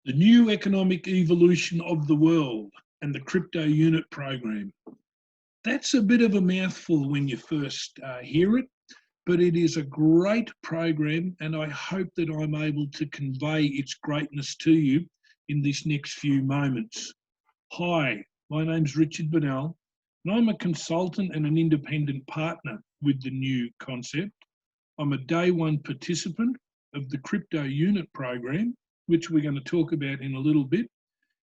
The new economic evolution of the world and the crypto unit program. That's a bit of a mouthful when you first hear it, but it is a great program, and I hope that I'm able to convey its greatness to you in this next few moments. Hi, my name's Richard Bonell, and I'm a consultant and an independent partner with the new concept. I'm a day one participant of the crypto unit program, which we're going to talk about in a little bit.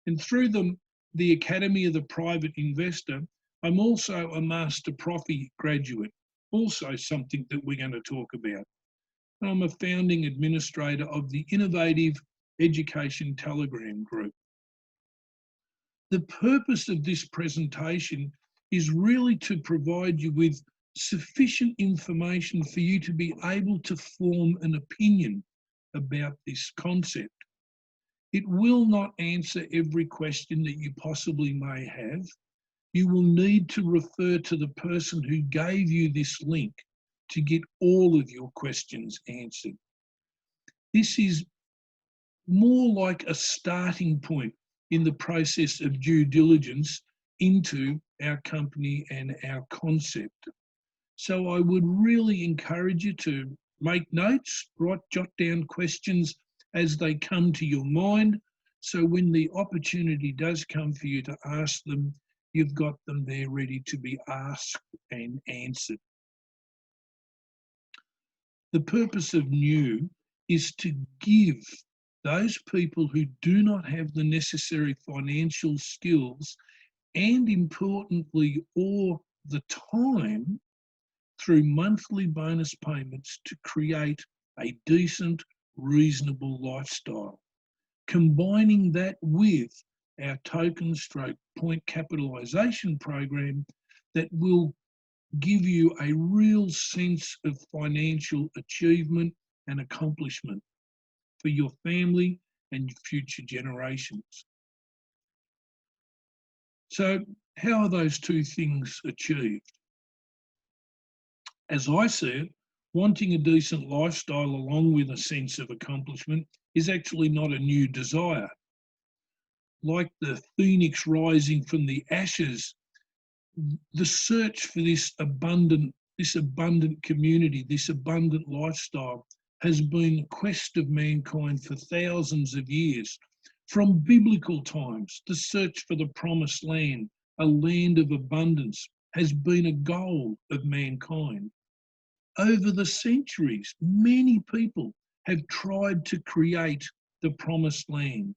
And through the Academy of the Private Investor, I'm also a Master Profi graduate, also something that we're going to talk about. And I'm a founding administrator of the Innovative Education Telegram Group. The purpose of this presentation is really to provide you with sufficient information for you to be able to form an opinion about this concept. It will not answer every question that you possibly may have. You will need to refer to the person who gave you this link to get all of your questions answered. This is more like a starting point in the process of due diligence into our company and our concept. So I would really encourage you to make notes, jot down questions as they come to your mind. So when the opportunity does come for you to ask them, you've got them there ready to be asked and answered. The purpose of new is to give those people who do not have the necessary financial skills and, importantly, or the time through monthly bonus payments to create a decent, reasonable lifestyle. Combining that with our token stroke point capitalisation program that will give you a real sense of financial achievement and accomplishment for your family and future generations. So how are those two things achieved? As I see it, wanting a decent lifestyle along with a sense of accomplishment is actually not a new desire. Like the phoenix rising from the ashes, the search for this abundant community, this abundant lifestyle has been a quest of mankind for thousands of years. From biblical times, the search for the promised land, a land of abundance, has been a goal of mankind. Over the centuries, many people have tried to create the promised land,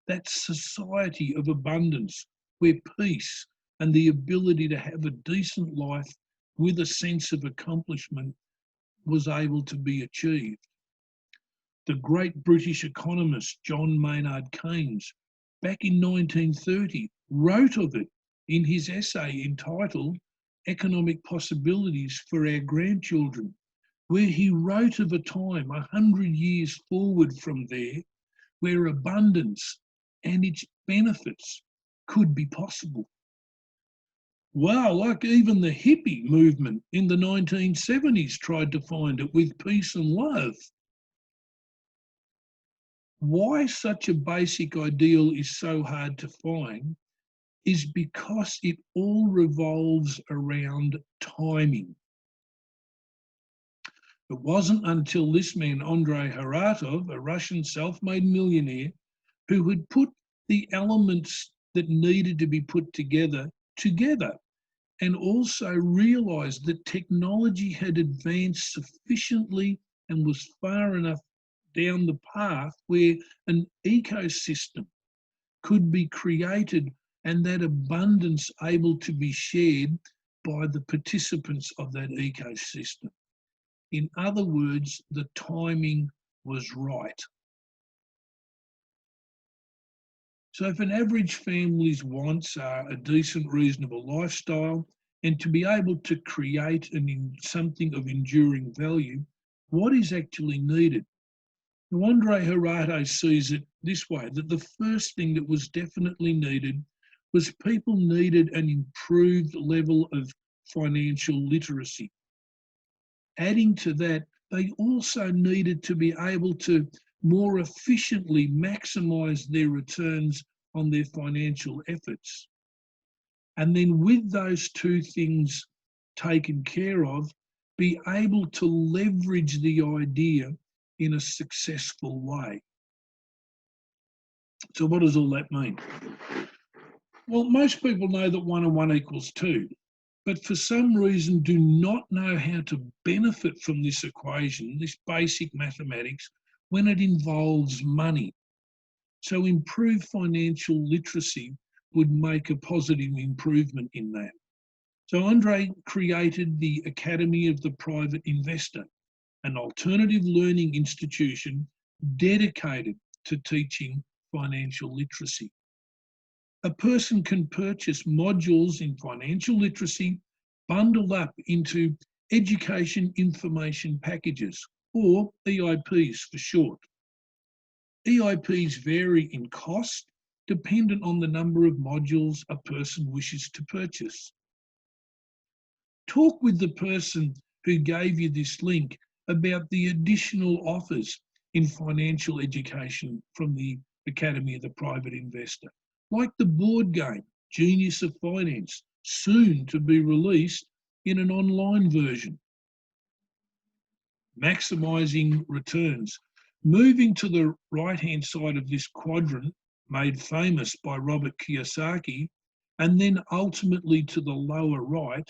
that society of abundance where peace and the ability to have a decent life with a sense of accomplishment was able to be achieved. The great British economist John Maynard Keynes, back in 1930, wrote of it in his essay entitled Economic Possibilities for Our Grandchildren, where he wrote of a time 100 years forward from there where abundance and its benefits could be possible. Wow, like even the hippie movement in the 1970s tried to find it with peace and love. Why such a basic ideal is so hard to find is because it all revolves around timing. It wasn't until this man, Andrei Haratov, a Russian self-made millionaire, who had put the elements that needed to be put together, and also realised that technology had advanced sufficiently and was far enough down the path where an ecosystem could be created and that abundance able to be shared by the participants of that ecosystem. In other words, the timing was right. So if an average family's wants are a decent, reasonable lifestyle and to be able to create something of enduring value, what is actually needed? Now, Andrei Haratov sees it this way, that the first thing that was definitely needed was people needed an improved level of financial literacy. Adding to that, they also needed to be able to more efficiently maximise their returns on their financial efforts. And then with those two things taken care of, be able to leverage the idea in a successful way. So what does all that mean? Well, most people know that 1 and 1 equals 2, but for some reason do not know how to benefit from this equation, this basic mathematics, when it involves money. So improved financial literacy would make a positive improvement in that. So Andre created the Academy of the Private Investor, an alternative learning institution dedicated to teaching financial literacy. A person can purchase modules in financial literacy bundled up into education information packages, or EIPs for short. EIPs vary in cost dependent on the number of modules a person wishes to purchase. Talk with the person who gave you this link about the additional offers in financial education from the Academy of the Private Investor, like the board game, Genius of Finance, soon to be released in an online version. Maximising returns. Moving to the right-hand side of this quadrant, made famous by Robert Kiyosaki, and then ultimately to the lower right,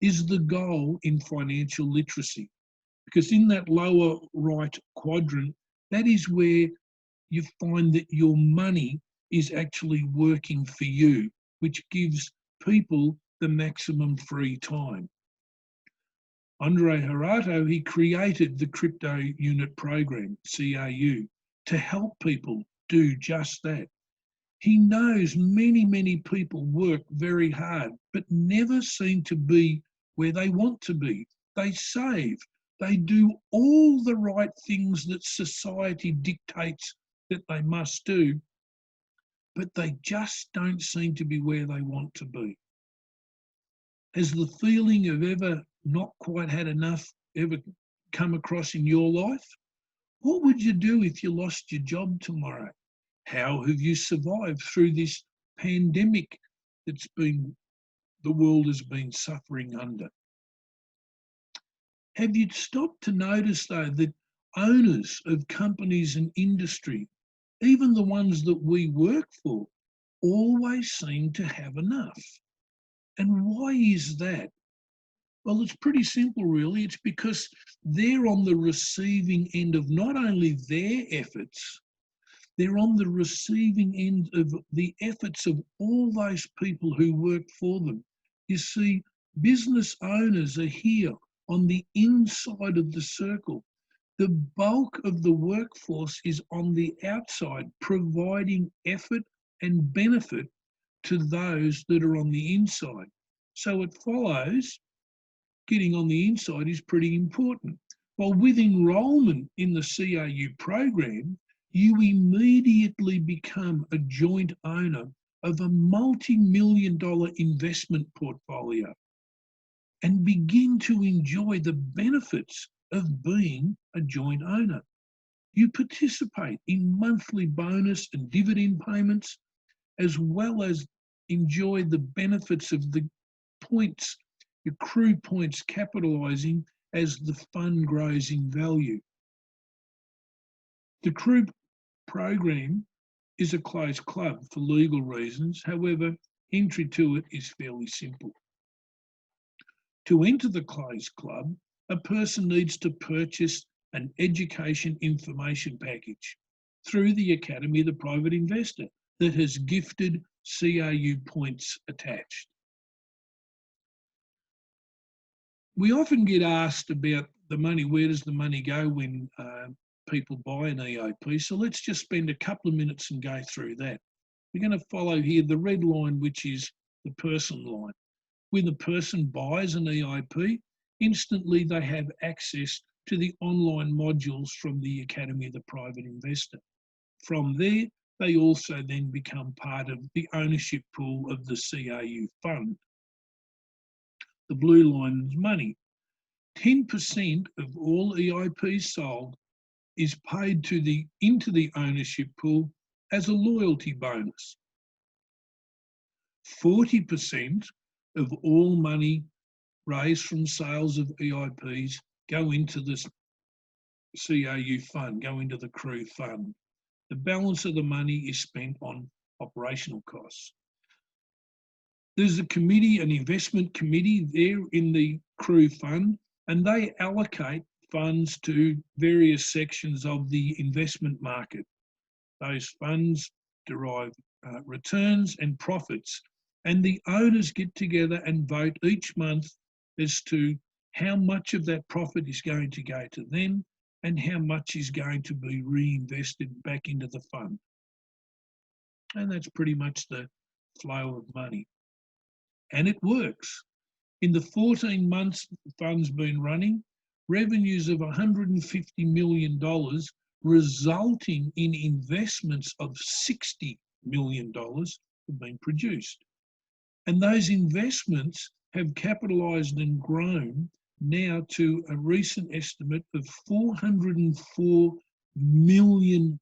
is the goal in financial literacy. Because in that lower right quadrant, that is where you find that your money is actually working for you, which gives people the maximum free time. Andre Harato, he created the Crypto Unit Program, CRU, to help people do just that. He knows many people work very hard, but never seem to be where they want to be. They save, they do all the right things that society dictates that they must do, but they just don't seem to be where they want to be. Has the feeling of ever not quite had enough ever come across in your life? What would you do if you lost your job tomorrow? How have you survived through this pandemic that's been the world has been suffering under? Have you stopped to notice though that owners of companies and industry, even the ones that we work for, always seem to have enough? And why is that? Well, it's pretty simple, really. It's because they're on the receiving end of not only their efforts, they're on the receiving end of the efforts of all those people who work for them. You see, business owners are here on the inside of the circle. The bulk of the workforce is on the outside, providing effort and benefit to those that are on the inside. So it follows getting on the inside is pretty important. Well, with enrolment in the CRU program, you immediately become a joint owner of a multi-million-dollar investment portfolio and begin to enjoy the benefits of being a joint owner. You participate in monthly bonus and dividend payments, as well as enjoy the benefits of the points, accrue points capitalising as the fund grows in value. The CRU program is a closed club for legal reasons. However, entry to it is fairly simple. To enter the closed club, a person needs to purchase an education information package through the Academy of the Private Investor that has gifted CRU points attached. We often get asked about the money, where does the money go when people buy an EIP? So let's just spend a couple of minutes and go through that. We're going to follow here the red line, which is the person line. When a person buys an EIP, instantly they have access to the online modules from the Academy of the Private Investor. From there, they also then become part of the ownership pool of the CRU fund. The blue line is money. 10% of all EIPs sold is paid into the ownership pool as a loyalty bonus. 40% of all money raised from sales of EIPs go into this CAU fund, go into the crew fund. The balance of the money is spent on operational costs. There's a committee, an investment committee there in the crew fund, and they allocate funds to various sections of the investment market. Those funds derive returns and profits, and the owners get together and vote each month as to how much of that profit is going to go to them and how much is going to be reinvested back into the fund. And that's pretty much the flow of money. And it works. In the 14 months the fund's been running, revenues of $150 million, resulting in investments of $60 million have been produced. And those investments have capitalised and grown now to a recent estimate of $404 million.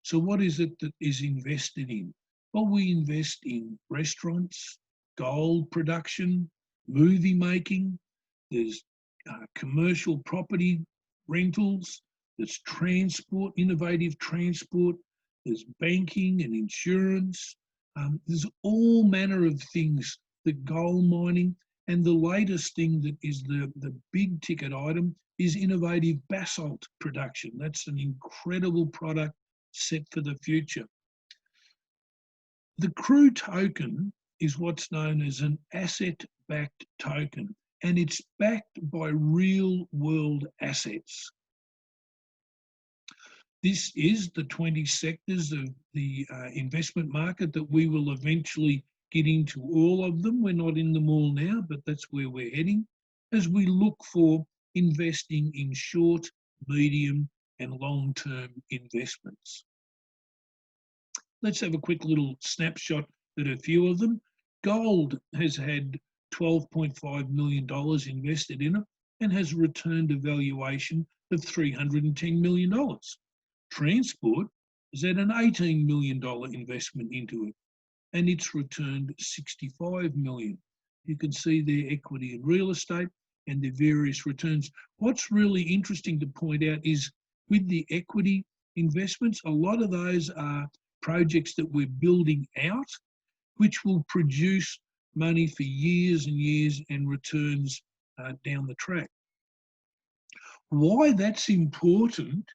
So what is it that is invested in? Well, we invest in restaurants, gold production, movie making, there's commercial property rentals, there's transport, innovative transport, there's banking and insurance, there's all manner of things, the gold mining, and the latest thing that is the big ticket item is innovative basalt production. That's an incredible product set for the future. The crew token is what's known as an asset-backed token, and it's backed by real-world assets. This is the 20 sectors of the investment market that we will eventually get into all of them. We're not in them all now, but that's where we're heading as we look for investing in short, medium, and long-term investments. Let's have a quick little snapshot at a few of them. Gold has had $12.5 million invested in it and has returned a valuation of $310 million. Transport has had an $18 million investment into it and it's returned $65 million. You can see their equity in real estate and their various returns. What's really interesting to point out is with the equity investments, a lot of those are projects that we're building out, which will produce money for years and years and returns down the track. Why that's important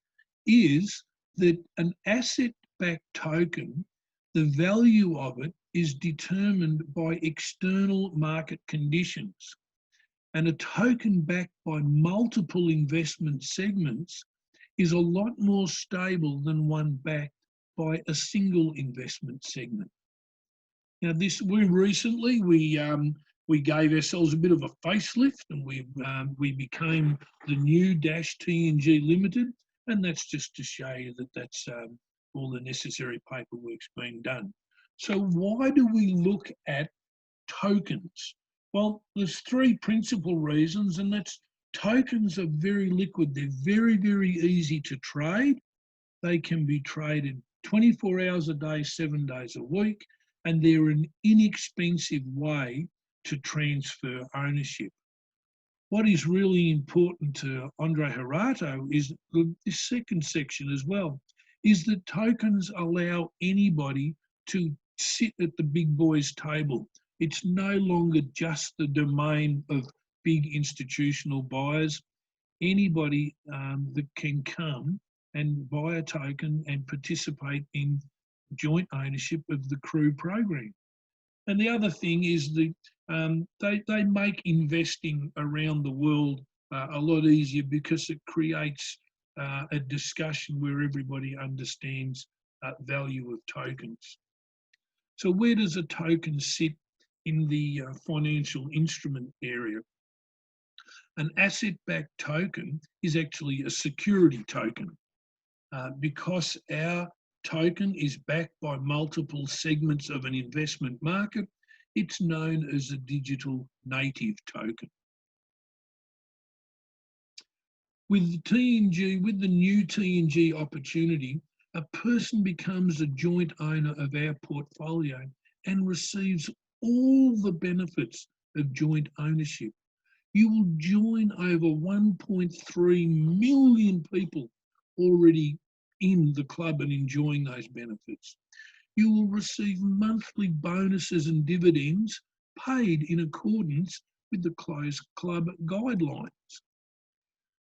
is that an asset-backed token, the value of it is determined by external market conditions. And a token backed by multiple investment segments is a lot more stable than one backed by a single investment segment. Now, we gave ourselves a bit of a facelift, and we became the new -TNG Limited, and that's just to show you that that's all the necessary paperwork's been done. So why do we look at tokens? Well, there's three principal reasons, and that's tokens are very liquid. They're very, very easy to trade. They can be traded 24 hours a day, 7 days a week, and they're an inexpensive way to transfer ownership. What is really important to Andre Harato is this second section as well, is that tokens allow anybody to sit at the big boys' table. It's no longer just the domain of big institutional buyers. Anybody that can come and buy a token and participate in joint ownership of the crew program. And the other thing is that they make investing around the world a lot easier because it creates a discussion where everybody understands value of tokens. So where does a token sit in the financial instrument area? An asset-backed token is actually a security token. Because our token is backed by multiple segments of an investment market, it's known as a digital native token. With the TNG, with the new TNG opportunity, a person becomes a joint owner of our portfolio and receives all the benefits of joint ownership. You will join over 1.3 million people already in the club and enjoying those benefits. You will receive monthly bonuses and dividends paid in accordance with the closed club guidelines.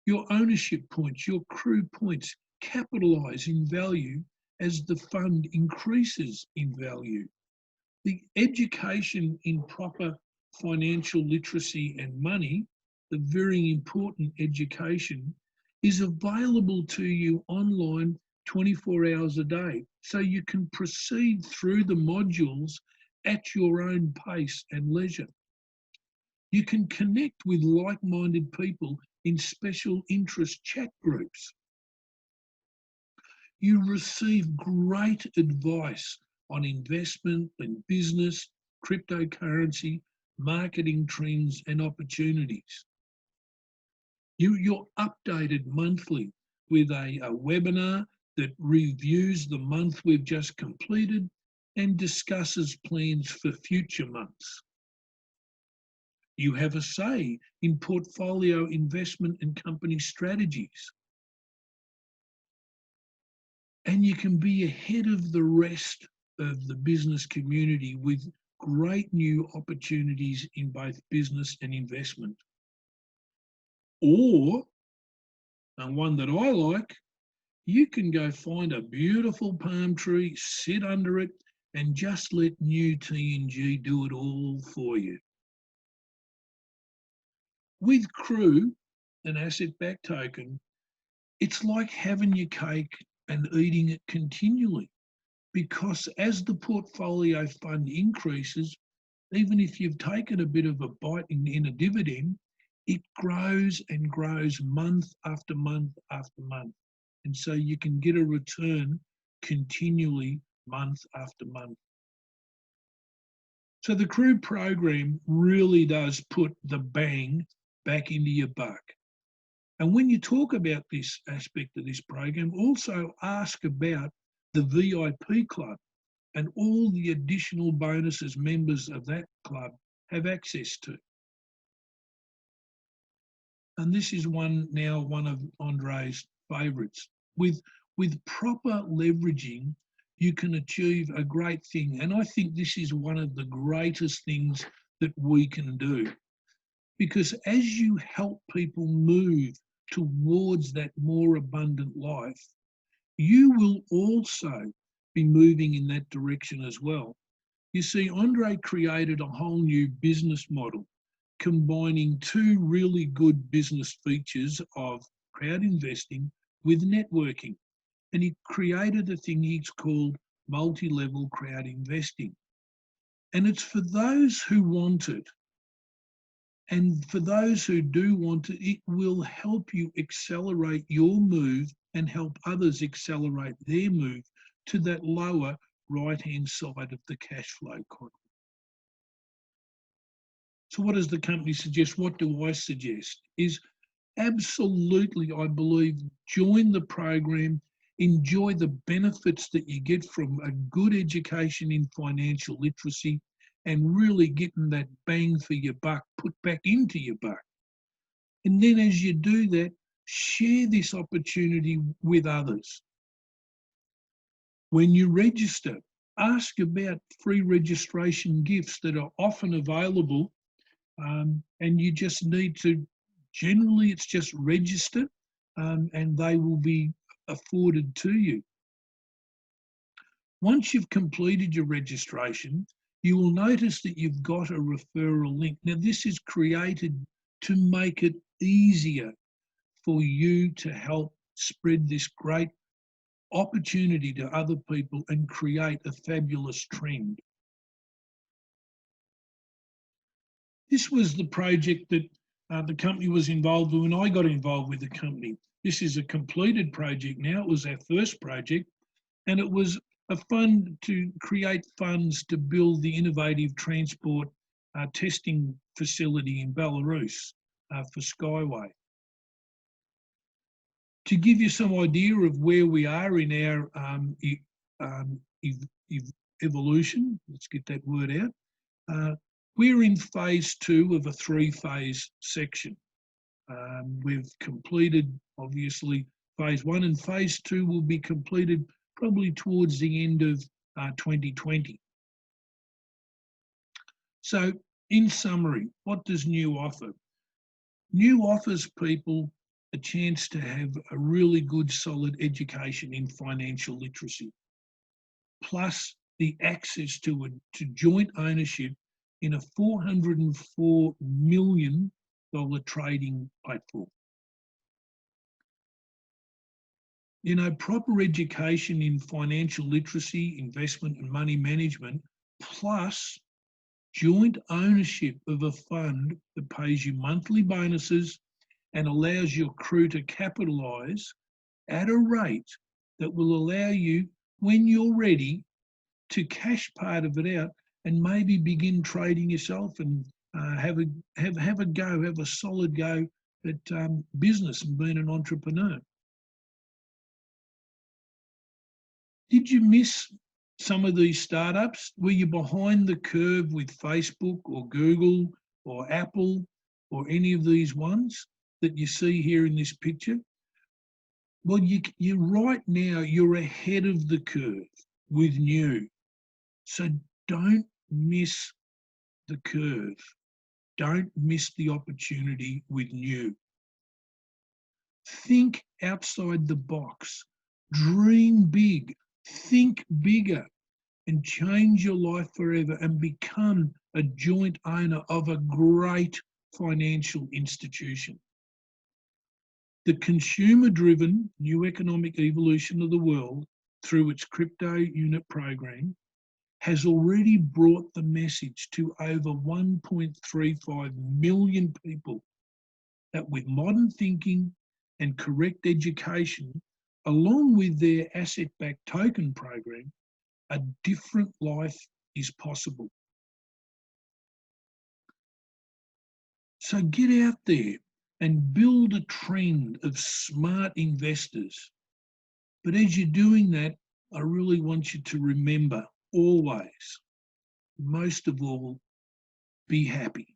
Your ownership points, your crew points capitalise in value as the fund increases in value. The education in proper financial literacy and money, the very important education, is available to you online 24 hours a day. So you can proceed through the modules at your own pace and leisure. You can connect with like-minded people in special interest chat groups. You receive great advice on investment and business, cryptocurrency, marketing trends and opportunities. You're updated monthly with a webinar that reviews the month we've just completed and discusses plans for future months. You have a say in portfolio investment and company strategies. And you can be ahead of the rest of the business community with great new opportunities in both business and investment. Or, and one that I like, you can go find a beautiful palm tree, sit under it, and just let new TNG do it all for you. With Crew, an asset-backed token, it's like having your cake and eating it continually, because as the portfolio fund increases, even if you've taken a bit of a bite in a dividend, it grows and grows month after month after month. And so you can get a return continually month after month. So the Crew program really does put the bang back into your buck. And when you talk about this aspect of this program, also ask about the VIP club and all the additional bonuses members of that club have access to. And this is one of Andre's favourites. With proper leveraging, you can achieve a great thing. And I think this is one of the greatest things that we can do. Because as you help people move towards that more abundant life, you will also be moving in that direction as well. You see, Andre created a whole new business model, combining two really good business features of crowd investing with networking. And he created a thing he's called multi-level crowd investing. And it's for those who want it. And for those who do want it, it will help you accelerate your move and help others accelerate their move to that lower right-hand side of the cash flow column. So what does the company suggest? What do I suggest? Is absolutely, I believe, join the program, enjoy the benefits that you get from a good education in financial literacy, and really getting that bang for your buck put back into your buck. And then as you do that, share this opportunity with others. When you register, ask about free registration gifts that are often available, and you just need to, generally it's just register, and they will be afforded to you. Once you've completed your registration, you will notice that you've got a referral link. Now, this is created to make it easier for you to help spread this great opportunity to other people and create a fabulous trend. This was the project that the company was involved with when I got involved with the company. This is a completed project now. It was our first project, and it was a fund to create funds to build the innovative transport testing facility in Belarus for Skyway. To give you some idea of where we are in our evolution, let's get that word out, we're in phase 2 of a 3-phase section. We've completed, obviously, phase 1, and phase 2 will be completed probably towards the end of 2020. So, in summary, what does New offer? New offers people a chance to have a really good, solid education in financial literacy, plus the access to joint ownership in a $404 million trading platform. You know, proper education in financial literacy, investment and money management, plus joint ownership of a fund that pays you monthly bonuses and allows your crew to capitalise at a rate that will allow you, when you're ready, to cash part of it out and maybe begin trading yourself and have a solid go at business and being an entrepreneur. Did you miss some of these startups? Were you behind the curve with Facebook or Google or Apple or any of these ones that you see here in this picture? Well, you right now, you're ahead of the curve with New. So don't miss the curve. Don't miss the opportunity with New. Think outside the box. Dream big. Think bigger. And change your life forever and become a joint owner of a great financial institution. The consumer-driven new economic evolution of the world through its crypto unit program has already brought the message to over 1.35 million people that with modern thinking and correct education, along with their asset-backed token program, a different life is possible. So get out there and build a trend of smart investors. But as you're doing that, I really want you to remember always, most of all, be happy.